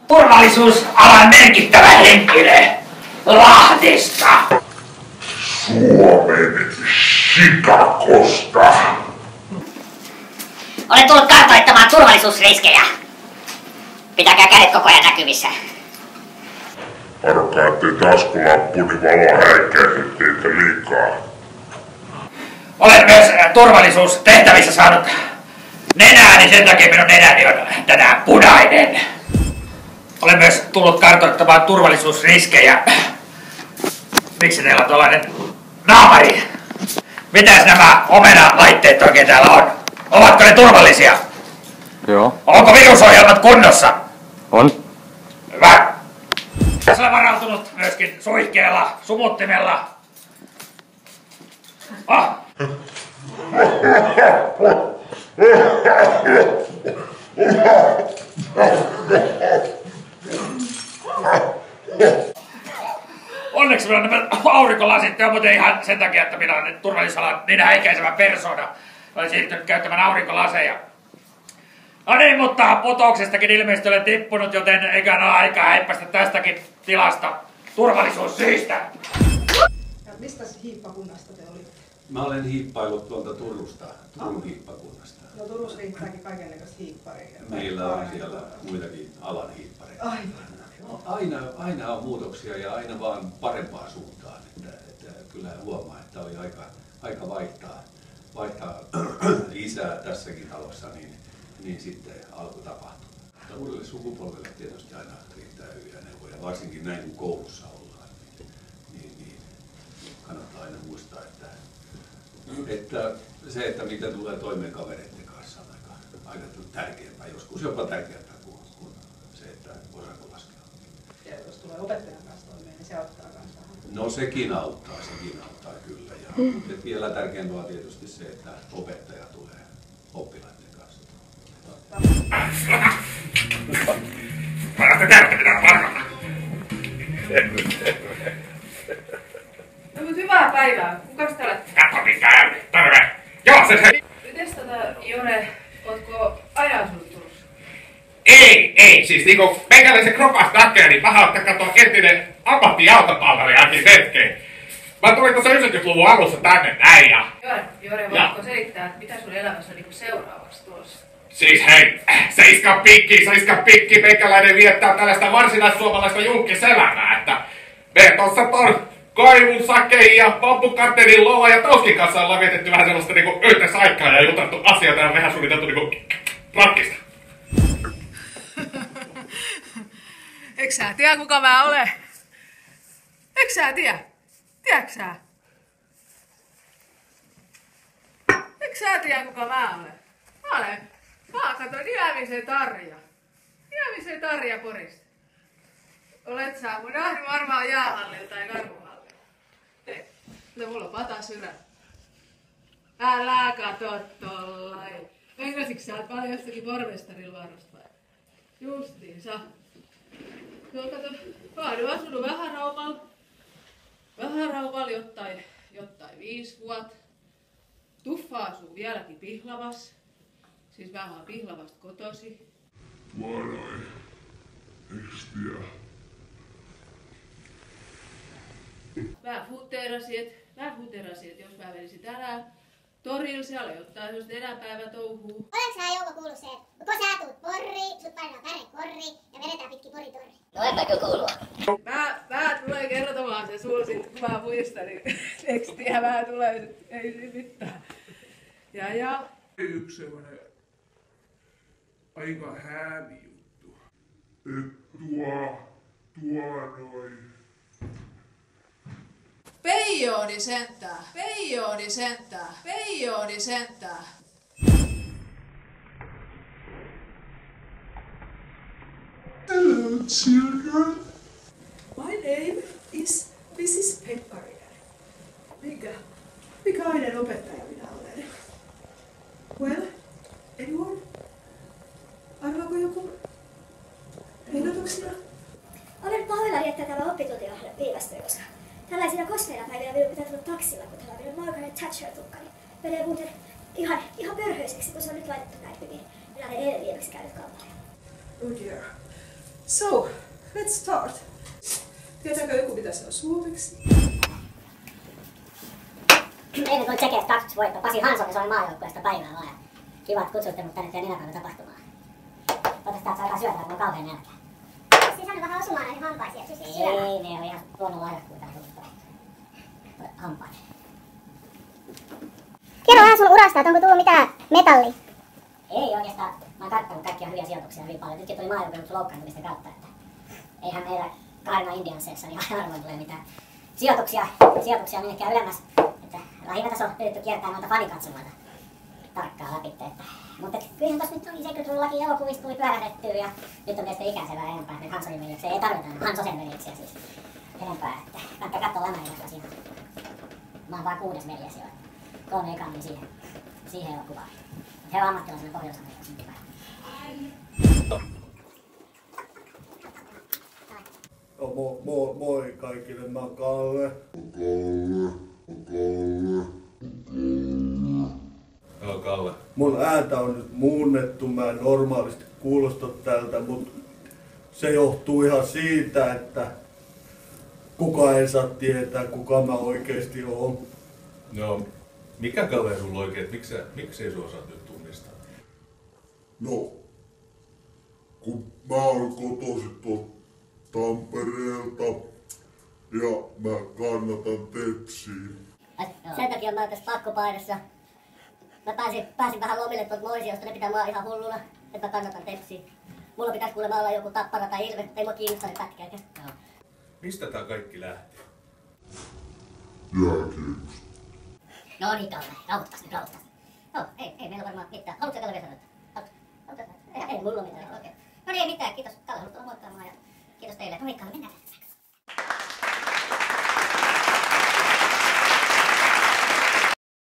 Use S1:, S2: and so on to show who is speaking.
S1: turvallisuusalan merkittävä henkilö Lahdesta.
S2: Suomen Chicagosta.
S3: Olen tullut kartoittamaan turvallisuusriskejä. Pitäkää kädet koko ajan näkyvissä.
S2: Arkaa, ettei taskulampuni valo häikäise teitä liikaa.
S1: Olen myös turvallisuustehtävissä saanut nenääni, sen takia minun nenäni on tänään punainen. Olen myös tullut kartoittamaan turvallisuusriskejä. Miksi teillä on tuollainen naamari? Mitäs nämä omena-laitteet oikein täällä on? Ovatko ne turvallisia?
S4: Joo.
S1: Onko virusohjelmat kunnossa?
S4: On.
S1: Hyvä. Tässä olen varautunut myöskin suihkeella, sumuttimella. Onneksi minulla on nämä aurinkolasit, ja muuten ihan sen takia, että minä olen turvallisuusalan niin häikäisevä persona. Olen siirtynyt käyttämään aurinkolaseja. No niin, mutta putoksestakin ilmeisesti olen tippunut, joten eikä ole aikaa häippästä tästäkin tilasta turvallisuussyistä.
S5: Ja mistä hiippakunnasta te olitte?
S6: Mä olen hiippailut tuolta Turusta, Turun hiippakunnasta.
S5: No Turussa riittääkin kaikennäköistä hiipparia.
S6: Meillä on siellä muitakin alan hiippareita.
S5: Aivan.
S6: Aina on muutoksia ja aina vaan parempaan suuntaan. Että kyllä huomaa, että oli aika vaihtaa lisää tässäkin talossa, niin sitten alkoi tapahtua. Mutta uudelle sukupolvelle tietysti aina riittää hyviä neuvoja, varsinkin näin kun koulussa ollaan. Niin kannattaa aina muistaa, että se, että miten tulee toimeen kavereiden kanssa, on aika tärkeämpää, joskus jopa tärkeämpää kuin se, että osaako laskea.
S5: Ja jos tulee opettajan kanssa toimeen, niin se auttaa kanssa.
S6: No sekin auttaa kyllä. Ja vielä tärkeämpää on tietysti se, että opettaja tulee oppilaiden kanssa.
S5: No mut hyvää päivää. Kukas te olette?
S1: Terve! Joo, se...
S5: Mites Jone, ootko ajanut Turussa?
S1: Ei, siis niinku meikäläisen kropas näkee, niin vähän ottaa katsoa entinen ammattijalkapallolijakin hetkeen. Mä tulin tuossa 90-luvun alussa tänne näin ja...
S5: Jone, voitko selittää, että mitä sun elämässä on niinku seuraavaksi tulossa?
S1: Siis hei, seiska pikki, meikäläinen viettää tällaista varsinaissuomalaista julkiselämää, että me tossa ton Koivun, Sakein ja Pamppukartelin, Lola ja Touskin kanssa ollaan vietetty vähän sellaista niinku yhteensä aikaa ja juteltu asioita ja vähän suunniteltu niinku prakkista.
S5: Eikö sä tiedä, kuka mä olen? Eikö sä tiedä? Tiedätkö sä? Eikö sä tiedä, kuka mä olen? Mä oon Niemisen Tarja. Niemisen Tarja Porista. Olet sä mun nähnyt varmaan jäähallilla tai karhuhallilla? Ei. No mulla on pata sydän. Älä kato tollain. Meinaisitko sä oot paljon jostakin pormestarilla varusta vai? Justiinsa. No kato, mä oon asunut Vähäraumalla jottain 5 vuotta. Tuffa asuu vieläkin Pihlavas. Siis mä oon Pihlavasta kotosi.
S2: Varoin. Eiks tiedä?
S5: Mä fuuterasin, että jos mä menisin tänään torilla, siellä jotain semmoista eräpäivätouhuu.
S7: Oletko sä Jouko kuullut se, että kun sä tuut Poriin, sut pannaan päre korriin ja vedetään pitkin Pori-torri?
S3: No enpä kyllä kuulua.
S5: Mä tulen kertomaan sen sulle sit, kun mä muistan, niin tekstiä mä tulen, ei siinä mitään. Ja.
S8: Yksi semmonen aika häävi juttu.
S2: Noin.
S5: Peijooni sentää.
S8: Hello, children.
S5: My name is Mrs. Pekkarinen. Mikäinen opettaja minä olen? Well, anyone? Arvaako joku? Ehdotuksia?
S7: Olen pahoillani, että tämä oppitunti viivästyi, koska tällaisina kosteina päivinä minun pitää tulla taksilla, kun täällä minun Margaret Thatcher-tukkani menee muuten ihan pörhöiseksi, kun se on nyt laitettu näin hyvin. Minä olen eilen viimeksi käynyt kampaleella.
S5: Oh dear. So, let's start. Tietääkö joku mitä se on suomeksi?
S3: Eilen tuli Tsekeistä 2-1 voitto. Pasi Hansson, se oli maajoukkueesta päivää vaan. Kiva, että kutsuitte mut tänne teidän nenäpäivän tapahtumaan. Toivottavasti saat alkaa syödä, kun on kauhean nälkä.
S7: Siis saanut vähän osumaan näihin hampaisiin, että pystyisi
S3: Ei,
S7: syömään.
S3: ne on ihan luonnon lahjakkuita. Hampaat.
S7: Kerro vähän sun urasta, että onko tullut mitään metallia?
S3: Ei oikeastaan. Mä oon kattonut kaikkia hyviä sijoituksia hyvin paljon. Nytkin tuli maajoukkueesta loukkaantumisten kautta. Että eihän meillä Karina Indiansseissa niin harvoin tulee mitään sijoituksia minnekään ylemmäs. Että lähinnä tässä on yritetty kiertää noita fanikatsomoita tarkkaan läpi. Mutta kyllähän tossa nyt oli 70-luvullakin elokuvista tuli pyörähdettyä ja nyt on tietysti ikäisevää enempää. Nyt Hanssonin veljeksiä ei tarvita Hanssosen veljeksiä siis enempää. Että kannattaa katsoa Lämärilästä siinä. Mä oon vaan 6. veljes jo. 3 ekaa niin siihen elokuvaan. He on ammattilaisena Pohjois-Amerikassa nyt vähän.
S9: Moi kaikille, mä oon Kalle.
S6: Joo, Kalle.
S9: Mun ääntä on nyt muunnettu, mä en normaalisti kuulosta tältä, mutta se johtuu ihan siitä, että kukaan ei saa tietää, kuka mä oikeesti oon.
S6: No, mikä kaveri sulla oikein, miksei sua osaat nyt tunnistaa?
S2: No, kun mä oon kotoisin tuolta Tampereelta ja mä kannatan Tepsiä.
S3: Sen takia mä oon tässä pakkopaidassa. Mä pääsin vähän lomille tuolta Moisiosta, ne pitää mua ihan hulluna, että mä kannatan Tepsiä. Mulla pitäis kuulemma olla joku Tappara tai Ilves, ei mua kiinnosta ne pätkääkään.
S6: Mistä tää kaikki lähti?
S2: Jääkiekosta.
S3: No niin, Kalle, rauhoittas nyt. No, ei meillä varmaan mitään. Haluatko Kalle vielä sanoa? Ei mulla mitään, okei. No niin, ei mitään, kiitos. Kalle haluat tulla moikkaamaan ja kiitos teille. No niin, Kalle, mennään.